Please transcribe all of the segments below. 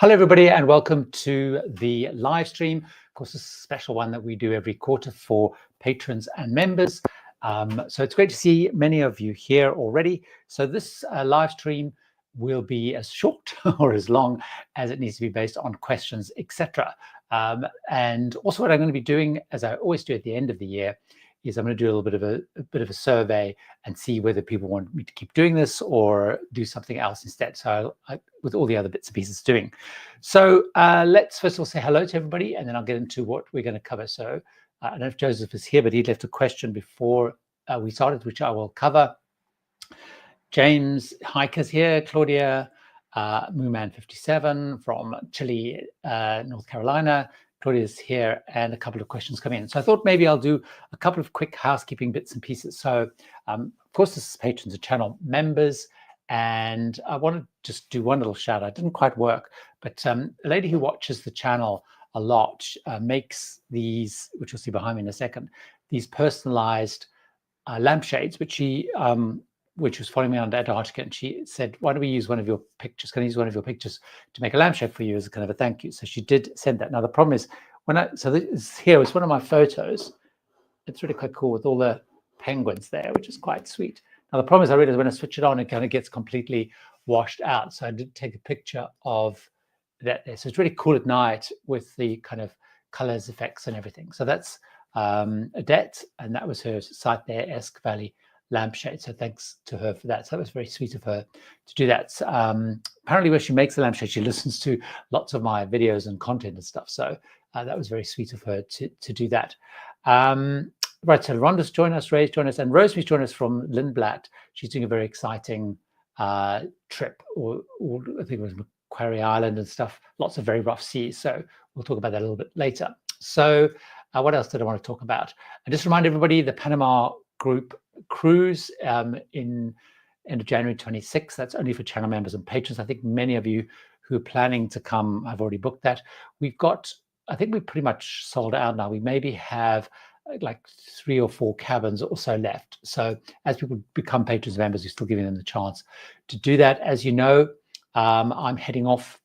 Hello, everybody, and welcome to the live stream. Of course, this is a special one that we do every quarter for patrons and members. So it's great to see many of you here already. So this live stream will be as short or as long as it needs to be based on questions, etc. And also what I'm going to be doing, as I always do at the end of the year, is I'm going to do a little bit of a survey and see whether people want me to keep doing this or do something else instead. So with all the other bits and pieces doing. So let's first of all say hello to everybody, and then I'll get into what we're going to cover. So I don't know if Joseph is here, but he left a question before we started, which I will cover. James Hiker's here, Claudia, Mooman57 from Chile, North Carolina. Claudia's here, and a couple of questions come in. So I thought maybe I'll do a couple of quick housekeeping bits and pieces. So of course, this is patrons and channel members, and I want to just do one little shout out. It didn't quite work, but a lady who watches the channel a lot makes these, which you'll see behind me in a second, these personalized lampshades, which was following me on Antarctica, and she said, why don't we use one of your pictures? Can I use one of your pictures to make a lampshade for you as a kind of a thank you? So she did send that. Now, the problem is, so this here is one of my photos. It's really quite cool with all the penguins there, which is quite sweet. Now, the problem is I realized when I switch it on, it kind of gets completely washed out. So I did take a picture of that there. So it's really cool at night with the kind of colors, effects, and everything. So that's Odette, and that was her site there, Esk Valley lampshade. So thanks to her for that. So that was very sweet of her to do that. Apparently where she makes the lampshade, she listens to lots of my videos and content and stuff. So that was very sweet of her to do that. Right, so Rhonda's joined us, Ray's joined us, and Rosemary's joined us from Lindblad. She's doing a very exciting trip, or I think it was Macquarie Island and stuff, lots of very rough seas. So we'll talk about that a little bit later. So what else did I want to talk about? I just remind everybody, the Panama group cruise in end of January 26th. That's only for channel members and patrons. I think many of you who are planning to come have already booked that. I think we've pretty much sold out now. We maybe have like 3 or 4 cabins or so left. So as people become patrons and members, you're still giving them the chance to do that. As you know, I'm heading off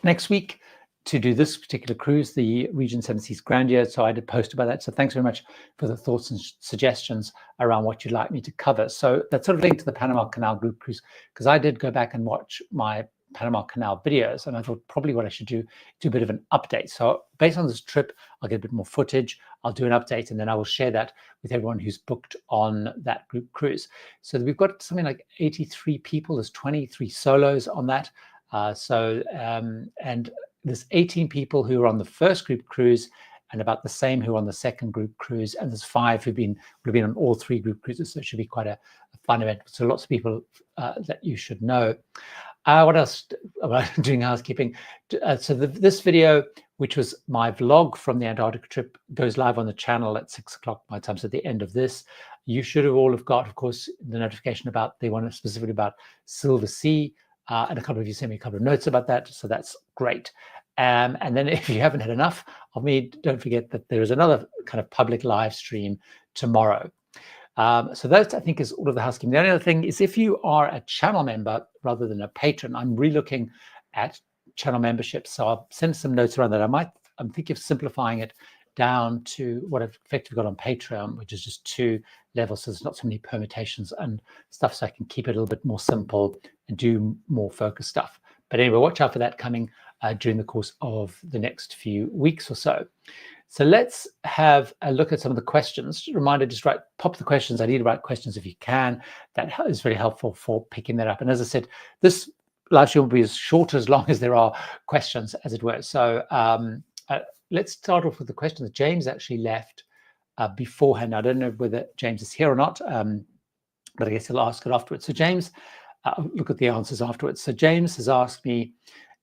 next week to do this particular cruise, the Region 7 Seas Grandeur. So I did post about that. So thanks very much for the thoughts and suggestions around what you'd like me to cover. So that's sort of linked to the Panama Canal group cruise, because I did go back and watch my Panama Canal videos, and I thought probably what I should do a bit of an update. So based on this trip, I'll get a bit more footage, I'll do an update, and then I will share that with everyone who's booked on that group cruise. So we've got something like 83 people, there's 23 solos on that. And there's 18 people who are on the first group cruise, and about the same who are on the second group cruise, and there's 5 who've been on all 3 group cruises. So it should be quite a fun event. So lots of people that you should know. What else about doing housekeeping? So this video, which was my vlog from the Antarctica trip, goes live on the channel at 6 o'clock my time. So at the end of this, you should have all got, of course, the notification about the one specifically about Silver Sea. And a couple of you sent me a couple of notes about that, so that's great. And then if you haven't had enough of me, don't forget that there is another kind of public live stream tomorrow. So that, I think, is all of the housekeeping. The only other thing is, if you are a channel member rather than a patron, I'm relooking at channel membership. So I'll send some notes around that. I'm thinking of simplifying it down to what I've effectively got on Patreon, which is just 2 levels. So there's not so many permutations and stuff, so I can keep it a little bit more simple and do more focused stuff. But anyway, watch out for that coming during the course of the next few weeks or so. So let's have a look at some of the questions. Reminder, just pop the questions. I need to write questions if you can. That is very helpful for picking that up. And as I said, this live stream will be as short as long as there are questions, as it were. So let's start off with the question that James actually left beforehand. I don't know whether James is here or not, but I guess he'll ask it afterwards. So James, look at the answers afterwards. So James has asked me,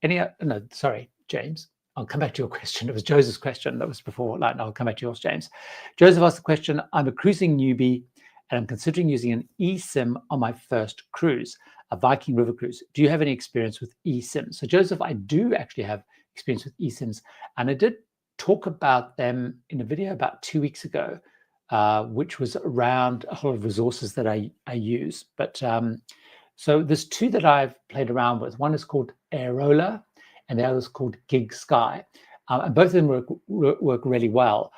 James, I'll come back to your question. It was Joseph's question that was before. I'll come back to yours, James. Joseph asked the question, I'm a cruising newbie and I'm considering using an eSIM on my first cruise, a Viking River cruise. Do you have any experience with eSIMs? So Joseph, I do actually have experience with eSIMs, and I did talk about them in a video about 2 weeks ago, which was around a whole lot of resources that I use. But so there's 2 that I've played around with. One is called Aerola, and the other is called Gig Sky. And both of them work really well.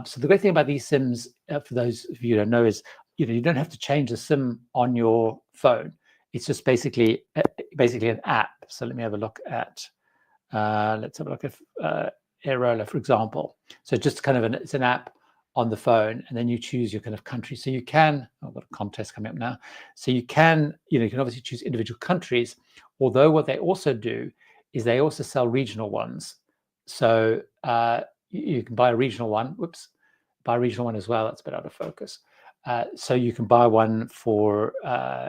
So the great thing about these SIMs, for those of you who don't know, is you don't have to change the SIM on your phone. It's just basically an app. So let me have a look at, let's have a look at Aerola, for example. So just kind of it's an app on the phone, and then you choose your kind of country. So you can, I've got a contest coming up now. So you can obviously choose individual countries, although what they also do is they also sell regional ones. So you can buy a regional one, buy a regional one as well. That's a bit out of focus. So you can buy one for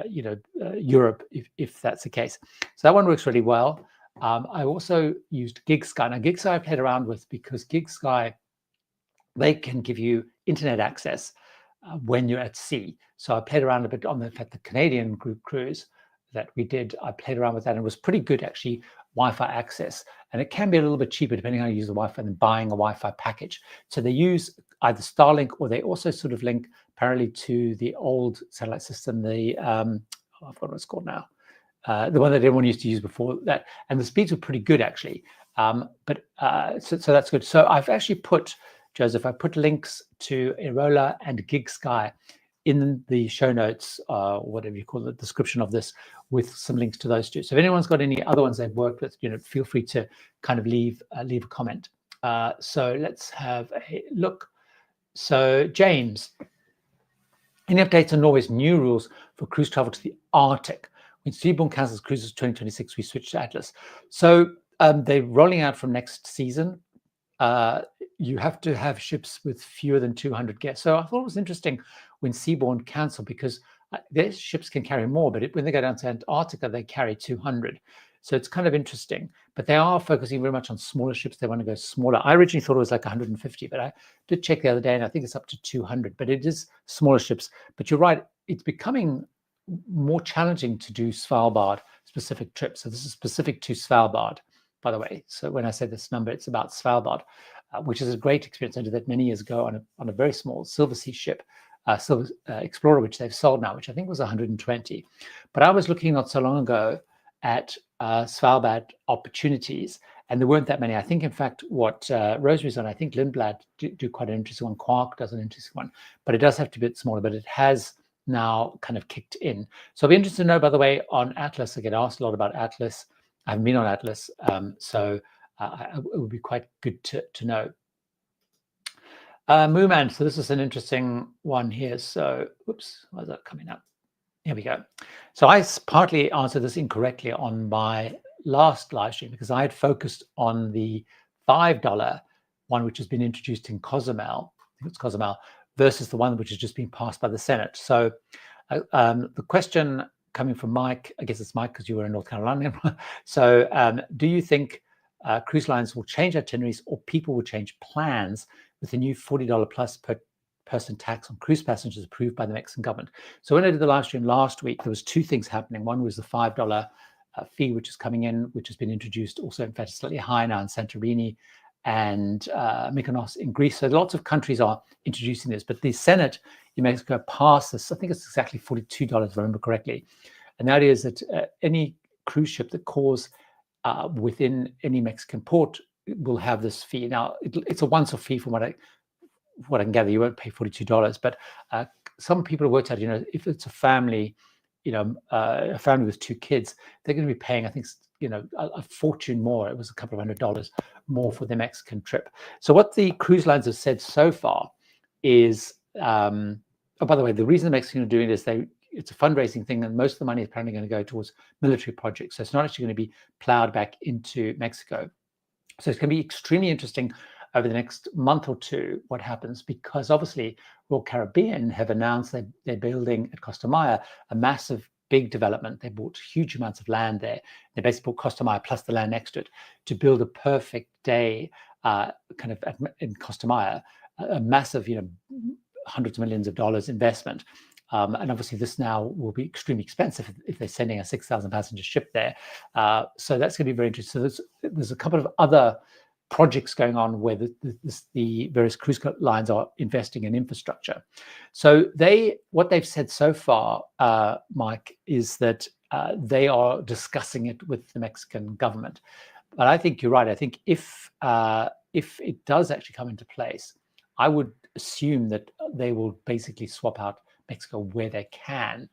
Europe if that's the case. So that one works really well. I also used Gig Sky. Now Gig Sky I played around with because Gig Sky, they can give you internet access when you're at sea. So I played around a bit on the Canadian group cruise that we did. I played around with that and it was pretty good actually, Wi-Fi access. And it can be a little bit cheaper depending on how you use the Wi-Fi than buying a Wi-Fi package. So they use either Starlink or they also sort of link apparently to the old satellite system, I forgot what it's called now. The one that everyone used to use before that. And the speeds were pretty good actually. So that's good. So I've actually put, Joseph, I put links to Aerola and Gig Sky in the show notes, whatever you call the description of this, with some links to those two. So if anyone's got any other ones they've worked with, feel free to kind of leave a comment. So let's have a look. So James, any updates on Norway's new rules for cruise travel to the Arctic? When Seabourn cancels cruises 2026, we switch to Atlas. So they're rolling out from next season. You have to have ships with fewer than 200 guests. So I thought it was interesting when Seabourn canceled because their ships can carry more, but when they go down to Antarctica, they carry 200. So it's kind of interesting, but they are focusing very much on smaller ships. They want to go smaller. I originally thought it was like 150, but I did check the other day and I think it's up to 200, but it is smaller ships. But you're right, it's becoming more challenging to do Svalbard specific trips. So this is specific to Svalbard, by the way. So when I say this number, it's about Svalbard, which is a great experience. I did that many years ago on a very small Silversea ship, Silver Explorer, which they've sold now, which I think was 120. But I was looking not so long ago at Svalbard opportunities, and there weren't that many. I think, in fact, what Rosary's on, I think Lindblad do quite an interesting one. Quark does an interesting one, but it does have to be a bit smaller, but it has now kind of kicked in. So I'll be interested to know, by the way, on Atlas. I get asked a lot about Atlas. I haven't been on Atlas, so it would be quite good to know. Mooman, so this is an interesting one here. So, whoops, why is that coming up? Here we go. So I partly answered this incorrectly on my last live stream because I had focused on the $5 one, which has been introduced in Cozumel, I think it's Cozumel, versus the one which has just been passed by the Senate. So the question coming from Mike, I guess it's Mike because you were in North Carolina. So do you think cruise lines will change itineraries or people will change plans with the new $40 plus per person tax on cruise passengers approved by the Mexican government? So when I did the live stream last week, there was two things happening. One was the $5 fee, which is coming in, which has been introduced also, in fact, slightly higher now in Santorini and Mykonos in Greece. So lots of countries are introducing this, but the Senate in Mexico passed this. I think it's exactly $42, if I remember correctly. And the idea is that any cruise ship that calls within any Mexican port will have this fee. Now, it's a once-off fee from what I can gather. You won't pay $42, but some people have worked out, if it's a family, a family with two kids, they're going to be paying, I think, a fortune more. It was a couple of $100s more for the Mexican trip. So what the cruise lines have said so far is, oh, by the way, the reason the Mexicans are doing this, it's a fundraising thing, and most of the money is apparently going to go towards military projects. So it's not actually going to be plowed back into Mexico. So it's going to be extremely interesting over the next month or two what happens, because obviously Royal Caribbean have announced that they're building at Costa Maya a massive big development. They bought huge amounts of land there. They basically bought Costa Maya plus the land next to it to build a perfect day in Costa Maya, a massive, hundreds of millions of dollars investment. And obviously this now will be extremely expensive if they're sending a 6,000 passenger ship there. So that's going to be very interesting. So there's a couple of other projects going on where the various cruise lines are investing in infrastructure. So what they've said so far, Mike, is that they are discussing it with the Mexican government. But I think you're right. I think if it does actually come into place, I would assume that they will basically swap out Mexico where they can,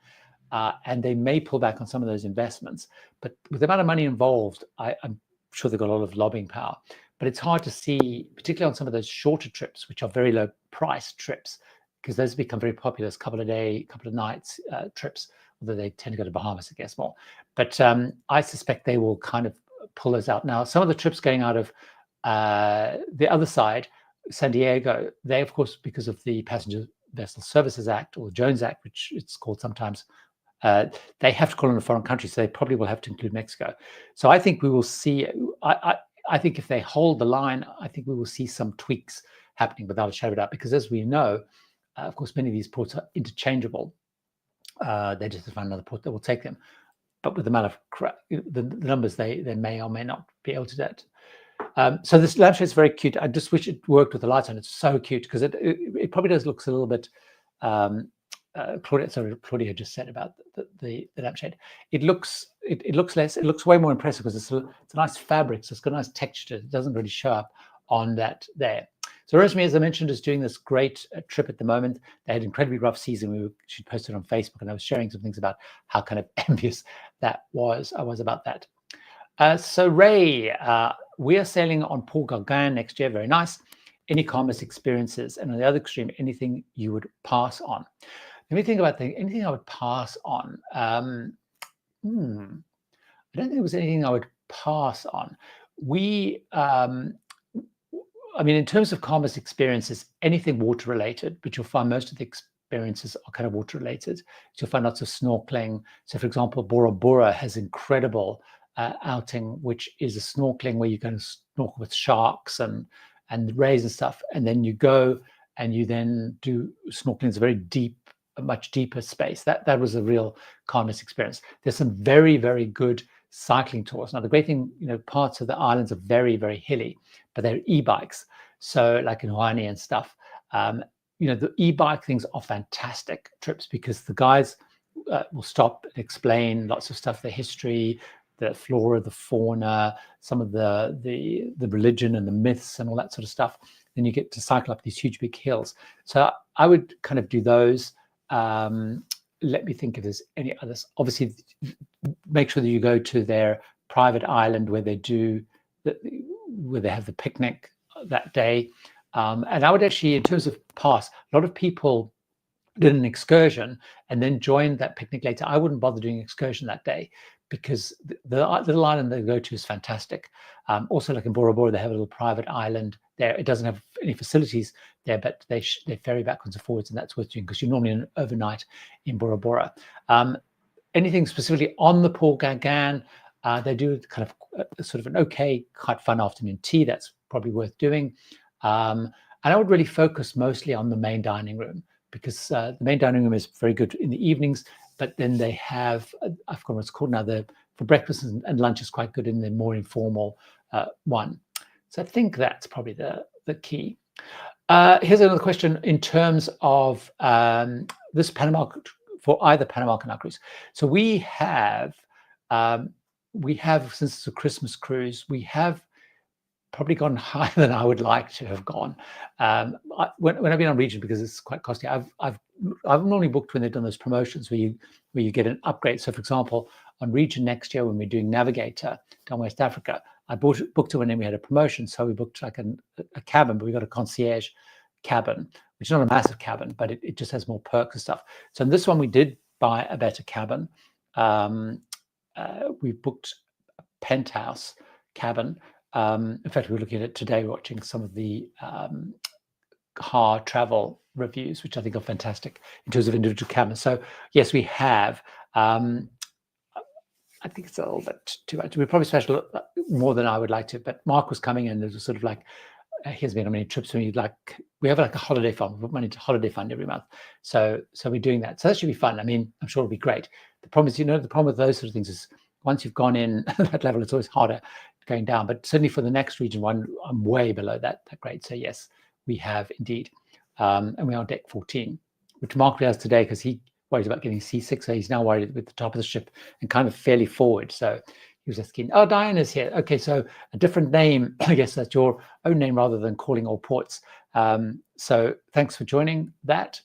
and they may pull back on some of those investments. But with the amount of money involved, I'm sure they've got a lot of lobbying power. But it's hard to see, particularly on some of those shorter trips, which are very low price trips, because those become very popular as couple of day, couple of nights trips, although they tend to go to Bahamas, I guess, more. But I suspect they will kind of pull those out. Now, some of the trips going out of the other side, San Diego, they, of course, because of the Passenger Vessel Services Act, or the Jones Act, which it's called sometimes, they have to call in a foreign country, so they probably will have to include Mexico. So I think we will see, I think if they hold the line, I think we will see some tweaks happening without a shadow of a doubt, because as we know, of course, many of these ports are interchangeable. They just find another port that will take them. But with the amount of the numbers, they may or may not be able to do that. So this lampshade is very cute. I just wish it worked with the lights on. It's so cute because it probably does look a little bit. Claudia just said about the lampshade. It looks way more impressive because it's a nice fabric, so it's got a nice texture. It doesn't really show up on that there. So Rosemary, as I mentioned, is doing this great trip at the moment. They had an incredibly rough season. She posted on Facebook, and I was sharing some things about how kind of envious I was about that. So Ray, we are sailing on Port Gauguin next year. Very nice. Any commerce experiences? And on the other extreme, anything you would pass on? Let me think about anything I would pass on. I don't think there was anything I would pass on. I mean, in terms of commerce experiences, anything water related, but you'll find most of the experiences are kind of water related. So you'll find lots of snorkeling. So for example, Bora Bora has incredible outing, which is a snorkeling where you can snorkel with sharks and rays and stuff. And then you go and you then do snorkeling. It's a very deep, a much deeper space. That was a real commerce experience. There's some very, very good cycling tours. Now, the great thing, parts of the islands are very, very hilly, but they're e-bikes. So like in Hawaii and stuff, the e-bike things are fantastic trips because the guys will stop and explain lots of stuff, the history, the flora, the fauna, some of the religion and the myths and all that sort of stuff. Then you get to cycle up these huge big hills. So I would kind of do those. Let me think if there's any others. Obviously, make sure that you go to their private island where they have the picnic that day. And I would actually, in terms of pass, a lot of people did an excursion and then joined that picnic later. I wouldn't bother doing an excursion that day because the little island they go to is fantastic. Also, like in Bora Bora, they have a little private island there. It doesn't have any facilities there, but they ferry backwards and forwards, and that's worth doing because you're normally overnight in Bora Bora. Anything specifically on the Port Gauguin, they do kind of sort of an okay, quite fun afternoon tea. That's probably worth doing. And I would really focus mostly on the main dining room because the main dining room is very good in the evenings, but then they have, I forgot what it's called now, for breakfast and lunch is quite good in the more informal one. So I think that's probably the key. Here's another question in terms of this Panama, for either Panama Canal cruise. So we have, since it's a Christmas cruise, we have probably gone higher than I would like to have gone. When I've been on Region, because it's quite costly, I've normally booked when they've done those promotions where you get an upgrade. So for example, on Region next year, when we're doing Navigator down West Africa, I booked it when we had a promotion. So we booked like a cabin, but we got a concierge cabin, which is not a massive cabin, but it just has more perks and stuff. So in this one, we did buy a better cabin. We booked a penthouse cabin. In fact, we were looking at it today, watching some of the car travel reviews, which I think are fantastic in terms of individual cabins. So yes, we have. I think it's a little bit too much. We probably spent more than I would like to, but Mark was coming and it was sort of like, he's been on many trips. We have like a holiday fund. We put money into holiday fund every month. So we're doing that. So that should be fun. I mean, I'm sure it'll be great. The problem is, the problem with those sort of things is once you've gone in that level, it's always harder going down. But certainly for the next Region one, I'm way below that grade. So yes, we have indeed. And we're on deck 14, which Mark has today because he worries about getting seasick. So he's now worried with the top of the ship and kind of fairly forward. So he was asking. Oh, Diana's here. Okay, so a different name. I guess that's your own name rather than calling all ports. So thanks for joining that.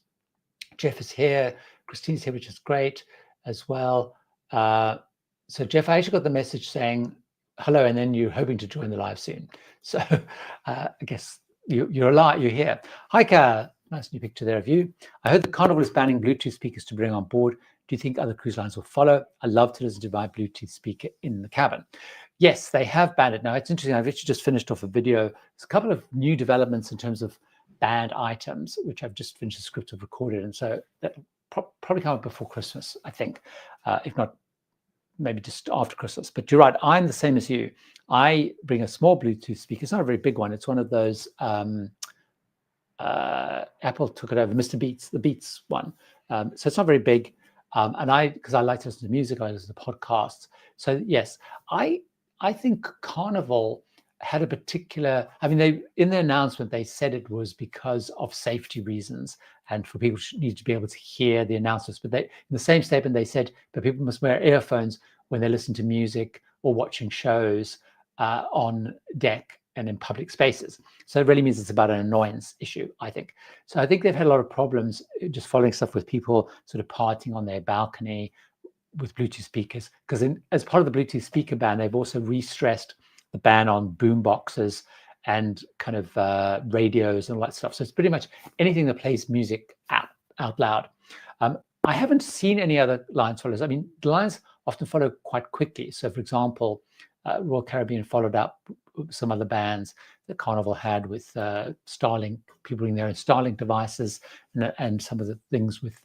Jeff is here. Christine's here, which is great as well. So Jeff, I actually got the message saying hello, and then you're hoping to join the live soon. So I guess you're alive. You're here. Hi, Ka. Nice new picture there of you. I heard the Carnival is banning Bluetooth speakers to bring on board. Do you think other cruise lines will follow? I love to listen to my Bluetooth speaker in the cabin. Yes, they have banned it. Now, it's interesting. I've actually just finished off a video. There's a couple of new developments in terms of banned items, which I've just finished the script of recorded. And so that probably come up before Christmas, I think, if not maybe just after Christmas. But you're right. I'm the same as you. I bring a small Bluetooth speaker. It's not a very big one. It's one of those, Apple took it over, Mr. Beats, the Beats one. So it's not very big. And because I like to listen to music, I listen to podcasts. So yes, I think Carnival had a particular, I mean, they in their announcement, they said it was because of safety reasons and for people who need to be able to hear the announcements. But in the same statement, they said that people must wear earphones when they listen to music or watching shows on deck and in public spaces. So it really means it's about an annoyance issue, I think. So I think they've had a lot of problems just following stuff with people sort of partying on their balcony with Bluetooth speakers, because as part of the Bluetooth speaker ban, they've also re-stressed the ban on boom boxes and kind of radios and all that stuff. So it's pretty much anything that plays music out loud. I haven't seen any other lines follow. I mean, the lines often follow quite quickly. So for example, Royal Caribbean followed up some other bans that Carnival had with Starlink, people bringing their own Starlink devices, and some of the things with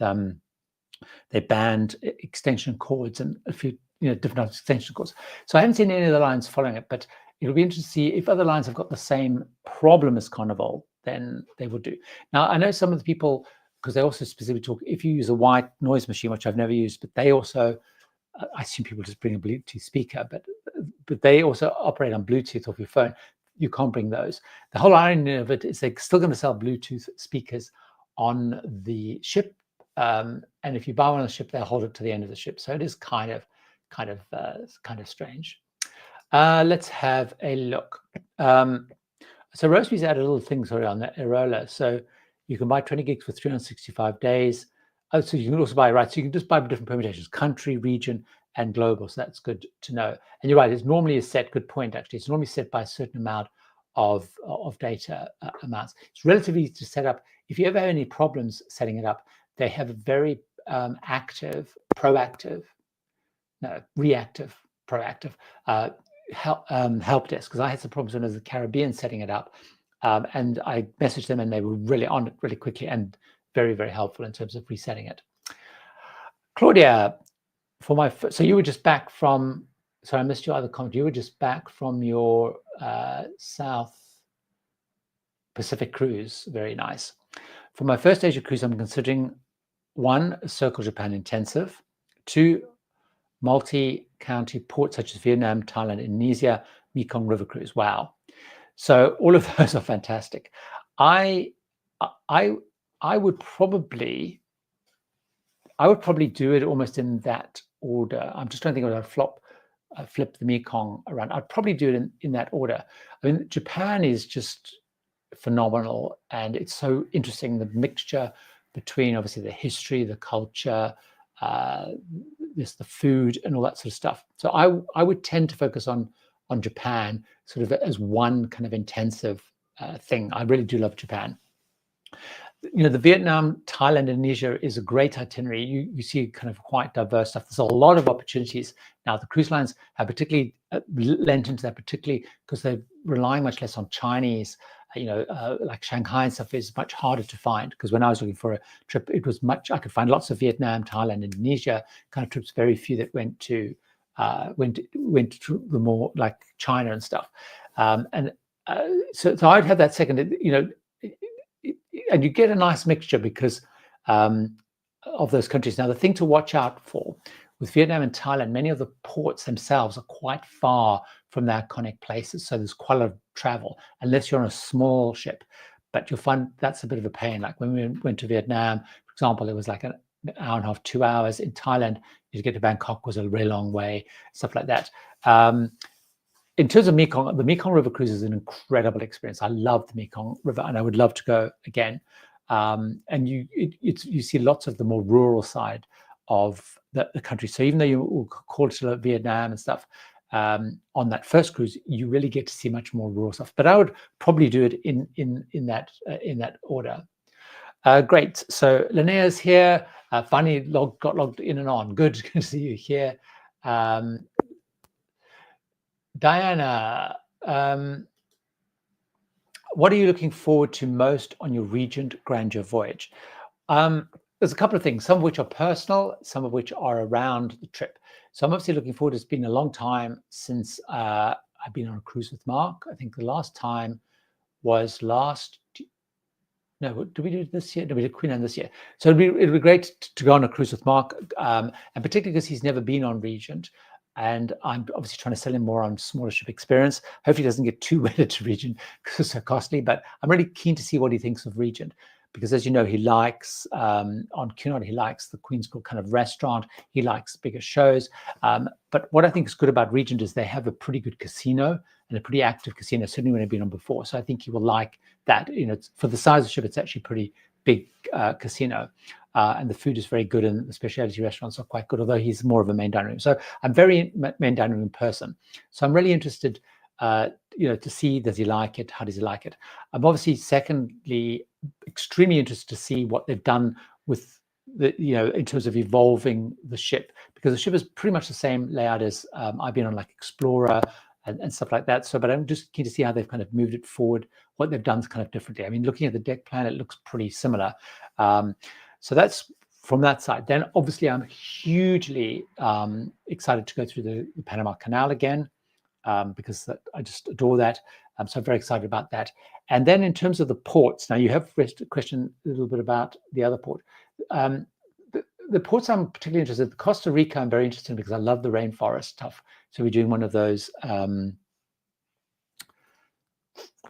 they banned extension cords and a few different extension cords. So I haven't seen any of the lines following it, but it'll be interesting to see if other lines have got the same problem as Carnival, then they will do. Now, I know some of the people, because they also specifically talk, if you use a white noise machine, which I've never used, but they also, I assume people just bring a Bluetooth speaker, but they also operate on Bluetooth off your phone. You can't bring those. The whole irony of it is they're still going to sell Bluetooth speakers on the ship. And if you buy one on the ship, they'll hold it to the end of the ship. So it is kind of strange. Let's have a look. So Rosemary's added a little thing, sorry, on that Aerola. So you can buy 20 gigs for 365 days. Oh, so you can also buy, right? So you can just buy different permutations, country, region, and global. So that's good to know. And you're right, it's normally set, good point, actually. It's normally set by a certain amount of data amounts. It's relatively easy to set up. If you ever have any problems setting it up, they have a very reactive, proactive help desk, because I had some problems when I was in the Caribbean setting it up, and I messaged them and they were really on it really quickly and very, very helpful in terms of resetting it. Claudia, so you were just back from, sorry, I missed your other comment. You were just back from your South Pacific cruise. Very nice. For my first Asia cruise, I'm considering 1, a Circle Japan intensive, 2, multi-county ports such as Vietnam, Thailand, Indonesia, Mekong River cruise. Wow. So all of those are fantastic. I would probably do it almost in that order. I'm just trying to think of how to flip the Mekong around. I'd probably do it in that order. I mean, Japan is just phenomenal, and it's so interesting, the mixture between obviously the history, the culture, the food, and all that sort of stuff. So I would tend to focus on Japan sort of as one kind of intensive thing. I really do love Japan. The Vietnam, Thailand, Indonesia is a great itinerary. You see kind of quite diverse stuff. There's a lot of opportunities. Now, the cruise lines have particularly lent into that, particularly because they're relying much less on Chinese. Like Shanghai and stuff is much harder to find, because when I was looking for a trip, it was I could find lots of Vietnam, Thailand, Indonesia kind of trips, very few that went to the more like China and stuff. So I'd have that second, and you get a nice mixture because of those countries. Now, the thing to watch out for with Vietnam and Thailand, many of the ports themselves are quite far from the iconic places. So there's quite a lot of travel, unless you're on a small ship. But you'll find that's a bit of a pain. Like when we went to Vietnam, for example, it was like hour and a half, 2 hours. In Thailand, to get to Bangkok was a really long way, stuff like that. In terms of Mekong, the Mekong River cruise is an incredible experience. I love the Mekong River, and I would love to go again. And you see lots of the more rural side of the country. So even though you call it Vietnam and stuff, on that first cruise, you really get to see much more rural stuff. But I would probably do it in that order. Great. So Linnea's here. Finally got logged in and on. Good to see you here. Diana, what are you looking forward to most on your Regent Grandeur voyage? There's a couple of things, some of which are personal, some of which are around the trip. So I'm obviously looking forward. It's been a long time since I've been on a cruise with Mark. I think the last time was no, did we do it this year? No, we did Queen Anne this year. So it'd be great to go on a cruise with Mark, and particularly because he's never been on Regent. And I'm obviously trying to sell him more on smaller ship experience. Hopefully he doesn't get too wedded to Regent because it's so costly, but I'm really keen to see what he thinks of Regent, because as you know, he likes, on Cunard, he likes the Queen's Court kind of restaurant. He likes bigger shows. But what I think is good about Regent is they have a pretty good casino and a pretty active casino, certainly when I've been on before. So I think he will like that. You know, for the size of the ship, it's actually pretty big casino. And the food is very good, and the specialty restaurants are quite good, although he's more of a main dining room. So I'm very main dining room person. So I'm really interested, to see, does he like it? How does he like it? I'm obviously, secondly, extremely interested to see what they've done with the, in terms of evolving the ship, because the ship is pretty much the same layout as I've been on, like Explorer and stuff like that. So, but I'm just keen to see how they've kind of moved it forward, what they've done kind of differently. I mean, looking at the deck plan, it looks pretty similar. So that's from that side. Then obviously I'm hugely excited to go through the Panama Canal again, because I just adore that. So I'm very excited about that. And then in terms of the ports, now you have raised a question a little bit about the other port. The ports I'm particularly interested in, Costa Rica, I'm very interested in because I love the rainforest stuff. So we're doing one of those,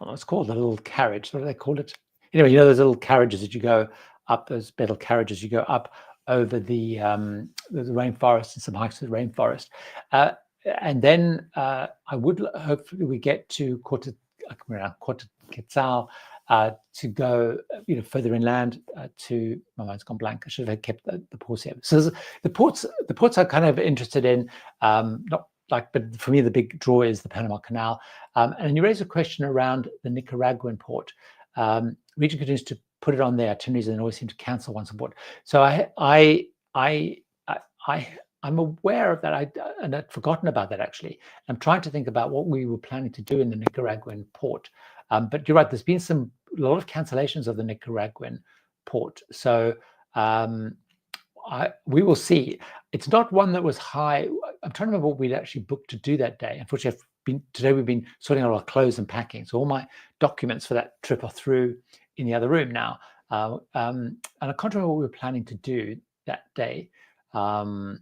it's called the little carriage. What do they call it? Anyway, those little carriages that you go up, those metal carriages you go up over the rainforest and some hikes to the rainforest. And then I would hopefully we get to Corte Quetzal to go further inland to, my mind's gone blank. I should have kept the ports here. So the ports I'm kind of interested in, not like, but for me the big draw is the Panama Canal. And you raise a question around the Nicaraguan port. Regent continues to put it on their itineraries and always seem to cancel once on board. So I'm aware of that, and I'd forgotten about that actually. I'm trying to think about what we were planning to do in the Nicaraguan port. But you're right, there's been a lot of cancellations of the Nicaraguan port. So we will see. It's not one that was high. I'm trying to remember what we'd actually booked to do that day. Unfortunately, today we've been sorting out our clothes and packing. So all my documents for that trip are through in the other room now. And I can't remember what we were planning to do that day. So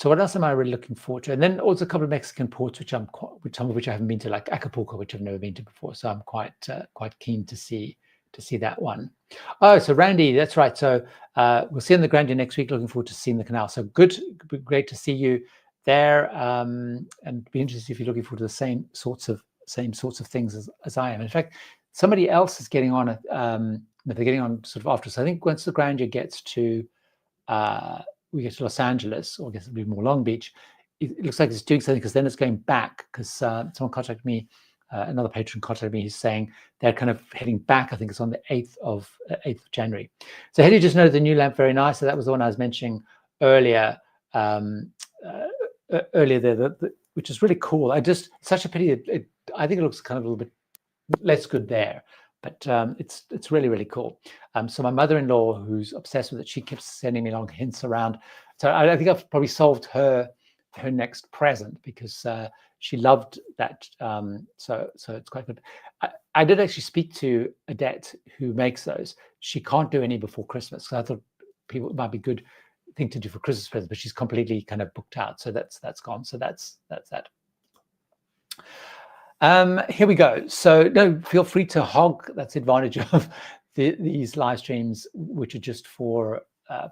what else am I really looking forward to? And then also a couple of Mexican ports, some of which I haven't been to, like Acapulco, which I've never been to before. So I'm quite keen to see that one. Oh, so Randy, that's right. So we'll see you in the Grandeur next week. Looking forward to seeing the canal. So good, great to see you there. And be interested if you're looking forward to the same sorts of things as I am. In fact, somebody else is getting on. They're getting on sort of after. So I think once the Grandeur gets to we get to Los Angeles, or I guess it'll be more Long Beach, it looks like it's doing something, because then it's going back, because someone contacted me, another patron contacted me, he's saying they're kind of heading back. I think it's on the 8th of January. So Hedy just noted the new lamp, very nice. So that was the one I was mentioning earlier, there, which is really cool. It's such a pity. I think it looks kind of a little bit less good there, but it's really, really cool. So my mother-in-law, who's obsessed with it, she keeps sending me long hints around. So I think I've probably solved her next present, because she loved that. So it's quite good. I did actually speak to Adette, who makes those. She can't do any before Christmas, so I thought it might be a good thing to do for Christmas presents, but she's completely kind of booked out. So that's gone. So that's that. Here we go. So no, feel free to hog. That's the advantage of these live streams, which are just for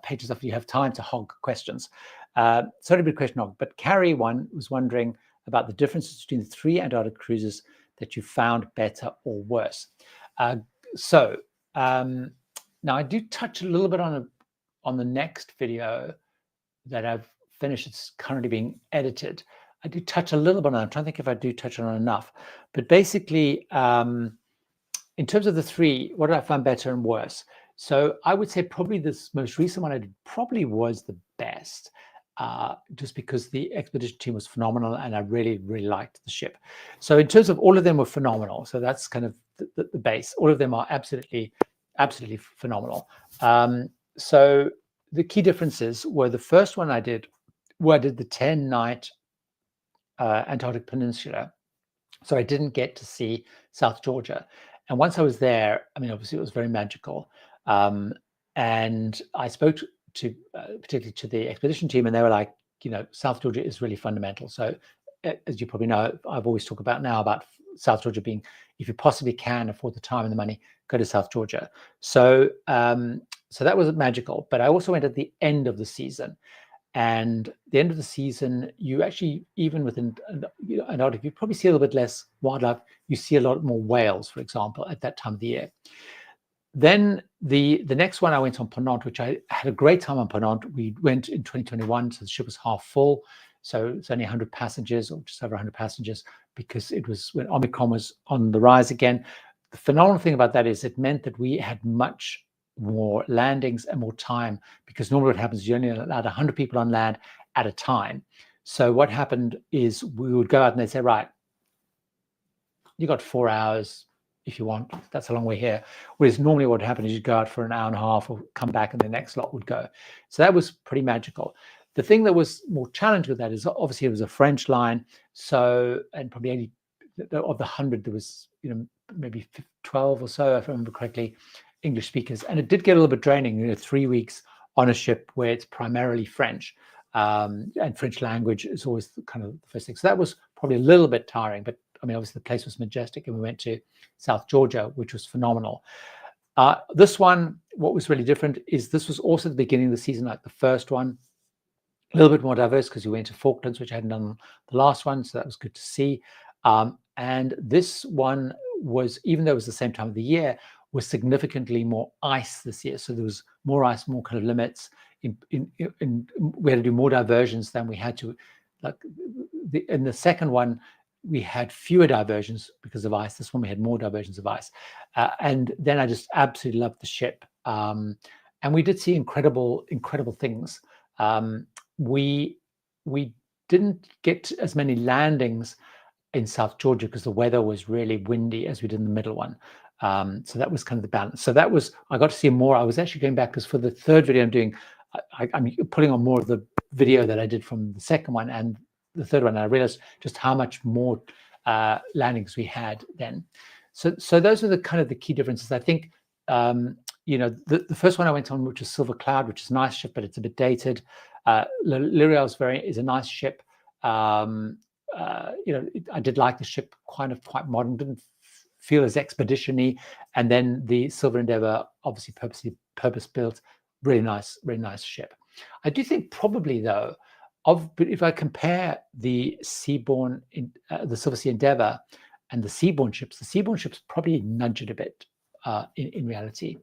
pages if you have time to hog questions. Sorry to be a question hog, but Carrie one was wondering about the differences between the 3 Antarctic cruises that you found better or worse. Now I do touch a little bit on the next video that I've finished. It's currently being edited. I do touch a little bit on it. I'm trying to think if I do touch on it enough. But basically, in terms of the 3, what did I find better and worse? So I would say probably this most recent one I did probably was the best, just because the expedition team was phenomenal and I really, really liked the ship. So in terms of all of them were phenomenal. So that's kind of the base. All of them are absolutely, absolutely phenomenal. So the key differences were the first one I did, where I did the 10-night Antarctic Peninsula. So I didn't get to see South Georgia. And once I was there, I mean, obviously it was very magical. And I spoke to particularly to the expedition team, and they were like, you know, South Georgia is really fundamental. So as you probably know, I've always talked about now about South Georgia being, if you possibly can afford the time and the money, go to South Georgia. So so that was magical. But I also went at the end of the season. And the end of the season, you actually, even within Antarctica, you probably see a little bit less wildlife. You see a lot more whales, for example, at that time of the year. Then the next one I went on Ponant, which I had a great time on Ponant. We went in 2021, so the ship was half full. So it's only 100 passengers, or just over 100 passengers, because it was when Omicron was on the rise again. The phenomenal thing about that is it meant that we had much more landings and more time, because normally what happens is you only allowed 100 people on land at a time. So what happened is we would go out and they'd say, right, you got 4 hours if you want. That's a long way here. Whereas normally what would happen is you'd go out for an hour and a half or come back and the next lot would go. So that was pretty magical. The thing that was more challenged with that is obviously it was a French line. So, and probably only of the 100, there was, you know, maybe 12 or so, if I remember correctly, English speakers. And it did get a little bit draining, you know, 3 weeks on a ship where it's primarily French, and French language is always kind of the first thing. So that was probably a little bit tiring, but I mean, obviously the place was majestic, and we went to South Georgia, which was phenomenal. This one, what was really different is this was also the beginning of the season, like the first one, a little bit more diverse because we went to Falklands, which I hadn't done the last one. So that was good to see. And this one was, even though it was the same time of the year, was significantly more ice this year. So there was more ice, more kind of limits. We had to do more diversions than we had to. Like in the second one, we had fewer diversions because of ice. This one we had more diversions of ice. And then I just absolutely loved the ship. And we did see incredible, incredible things. We didn't get as many landings in South Georgia because the weather was really windy as we did in the middle one. So that was kind of the balance. So that was, I got to see more. I was actually going back because for the third video I'm doing, I'm putting on more of the video that I did from the second one and the third one. And I realized just how much more landings we had then. So those are the kind of the key differences. I think, you know, the first one I went on, which is Silver Cloud, which is a nice ship, but it's a bit dated. L'Oreal is a nice ship. You know, I did like the ship, quite modern, didn't feel as expedition-y. And then the Silver Endeavour, obviously purpose-built, really nice ship. I do think probably though, if I compare the Seabourn, the Silver Sea Endeavour and the Seabourn ships probably nudge it a bit in reality.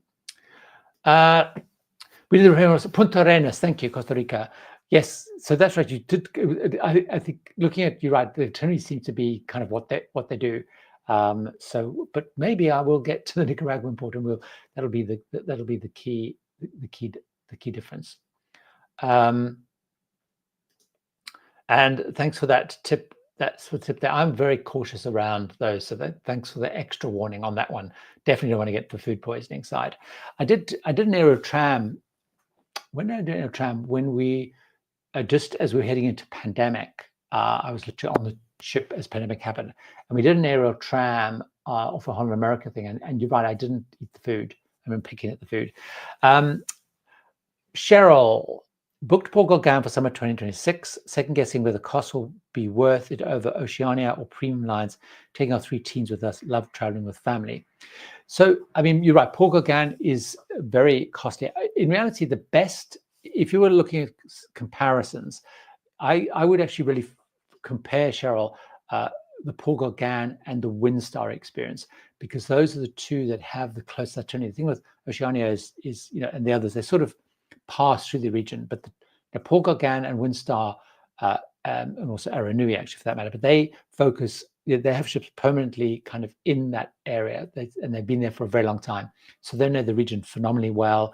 We did Punta Arenas, thank you, Costa Rica. Yes, so that's right. You did. I think looking at you, right, the itinerary seems to be kind of what they do. So, but maybe I will get to the Nicaraguan port, and that'll be the key difference. And thanks for that tip. That's the tip there. I'm very cautious around those, so thanks for the extra warning on that one. Definitely don't want to get the food poisoning side. I did an aero tram. When did I do an aero tram? When we just as we were heading into pandemic, I was literally on the ship as pandemic happened, and we did an aero tram off a Holland America thing. And you're right, I didn't eat the food. I remember picking at the food. Cheryl booked Port Gauguin for summer 2026, second guessing whether the cost will be worth it over Oceania or premium lines, taking our 3 teens with us, love traveling with family. So, I mean, you're right, Port Gauguin is very costly. In reality, the best, if you were looking at comparisons, I would actually really compare, Cheryl, the Paul Gauguin and the WinStar experience, because those are the two that have the closest alternative. The thing with Oceania is and the others, they sort of pass through the region, but the Paul Gauguin and WinStar, and also Aranui, actually, for that matter, but they focus, they have ships permanently kind of in that area, and they've been there for a very long time. So they know the region phenomenally well.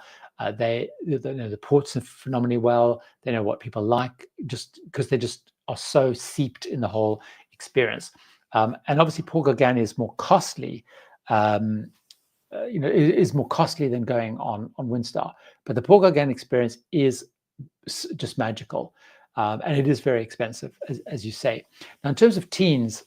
They know the ports phenomenally well. They know what people like, just because they just are so seeped in the whole experience. And obviously, Paul Gauguin is more costly. Is more costly than going on WinStar. But the Paul Gauguin experience is just magical, and it is very expensive, as you say. Now, in terms of teens,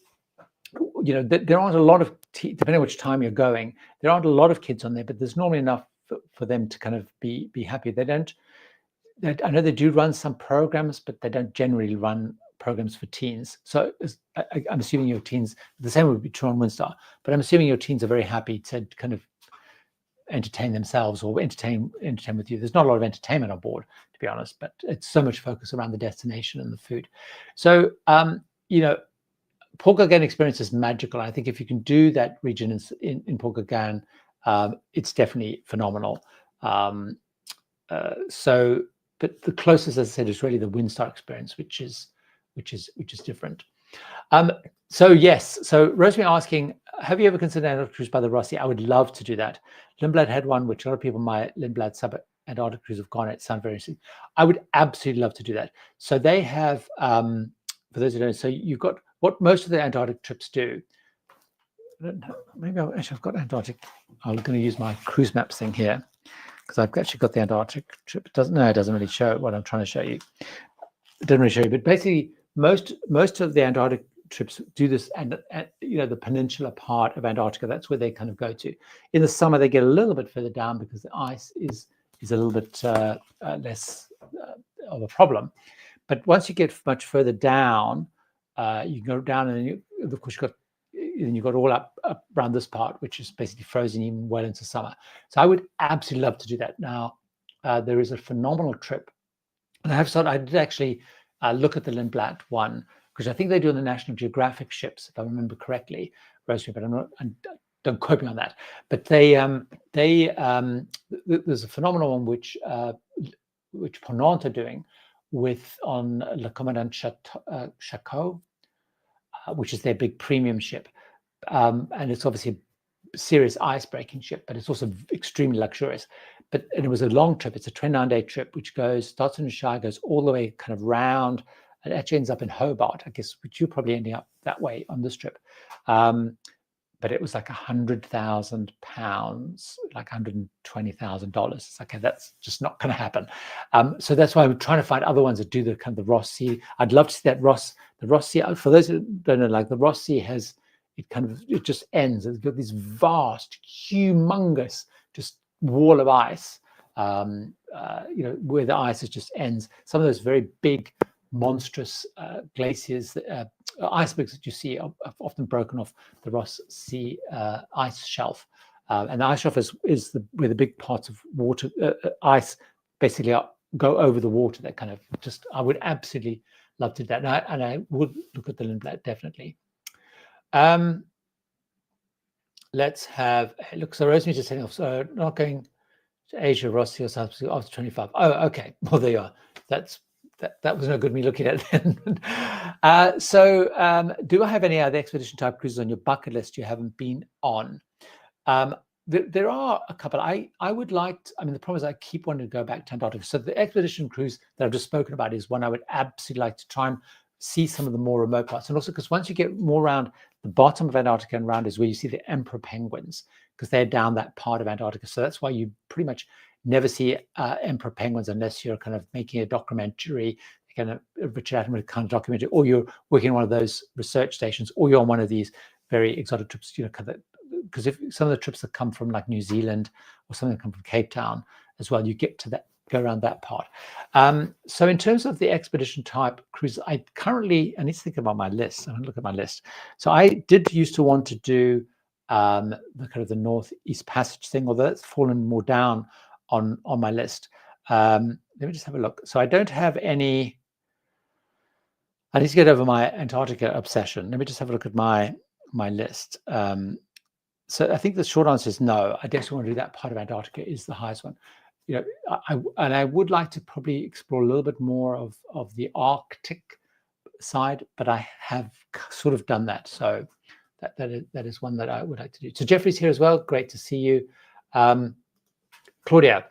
there aren't a lot of, depending on which time you're going, there aren't a lot of kids on there, but there's normally enough for them to kind of be happy. I know they do run some programs, but they don't generally run programs for teens. So I'm assuming your teens, the same would be true on WinStar, but I'm assuming your teens are very happy to kind of entertain themselves or entertain with you. There's not a lot of entertainment on board, to be honest, but it's so much focus around the destination and the food. So, Paul Gauguin experience is magical. I think if you can do that region in Paul Gauguin, it's definitely phenomenal. But the closest, as I said, is really the WinStar experience, which is different. So yes, so Rosemary asking, have you ever considered Antarctic cruise by the Rossi? I would love to do that. Lindblad had one, which a lot of people in my Lindblad sub-Antarctic cruise have gone. It sounds very interesting. I would absolutely love to do that. So they have, for those who don't know, so you've got what most of the Antarctic trips do. Maybe I've got Antarctic. I'm going to use my cruise maps thing here, because I've actually got the Antarctic trip. It doesn't really show what I'm trying to show you. It doesn't really show you, but basically most of the Antarctic trips do this, and the peninsula part of Antarctica, that's where they kind of go to. In the summer, they get a little bit further down because the ice is a little bit less of a problem. But once you get much further down, you can go down, and of course you've got all up around this part, which is basically frozen even well into summer. So I would absolutely love to do that. Now, there is a phenomenal trip, and I did actually look at the Lindblad one, because I think they do on the National Geographic ships, if I remember correctly, Rosemary, but don't quote me on that. But there's a phenomenal one which Ponant are doing on Le Commandant Charcot, which is their big premium ship. And it's obviously a serious ice-breaking ship, but it's also extremely luxurious. And it was a long trip. It's a 29-day trip, which starts in Shire, goes all the way kind of round, and actually ends up in Hobart, I guess, which you're probably ending up that way on this trip. But it was like £100,000, like $120,000. It's like, okay, that's just not going to happen. So that's why I'm trying to find other ones that do the kind of the Ross Sea. I'd love to see that the Ross Sea. For those who don't know, like the Ross Sea it just ends. It's got this vast, humongous, just wall of ice. Where the ice just ends. Some of those very big, monstrous glaciers, icebergs that you see are often broken off the Ross Sea ice shelf, and the ice shelf is where the big parts of water ice basically go over the water. That kind of I would absolutely love to do that, and I would look at the Lindblad definitely. Let's have a look. So Rosemary just saying, so not going to Asia, Rossi or something after 25. Oh, okay. Well, there you are. That was no good me looking at then. Do I have any other expedition type cruises on your bucket list you haven't been on? There are a couple. I would like to, the problem is I keep wanting to go back to Antarctica. So the expedition cruise that I've just spoken about is one I would absolutely like to try and see some of the more remote parts. And also because once you get more around the bottom of Antarctica and around is where you see the emperor penguins, because they're down that part of Antarctica. So that's why you pretty much never see emperor penguins unless you're kind of making a documentary, kind of Richard Attenborough kind of documentary, or you're working on one of those research stations, or you're on one of these very exotic trips, because if some of the trips that come from like New Zealand or something that come from Cape Town as well, you get to that, go around that part. So in terms of the expedition type cruise, I need to think about my list. I'm going to look at my list. So I did used to want to do the kind of the Northeast Passage thing, although that's fallen more down on my list. Let me just have a look. So I don't have any. I need to get over my Antarctica obsession. Let me just have a look at my list. So I think the short answer is no. I definitely want to do that. Part of Antarctica is the highest one. You know, I would like to probably explore a little bit more of the Arctic side, but I have sort of done that. So that is one that I would like to do. So Jeffrey's here as well. Great to see you. Claudia,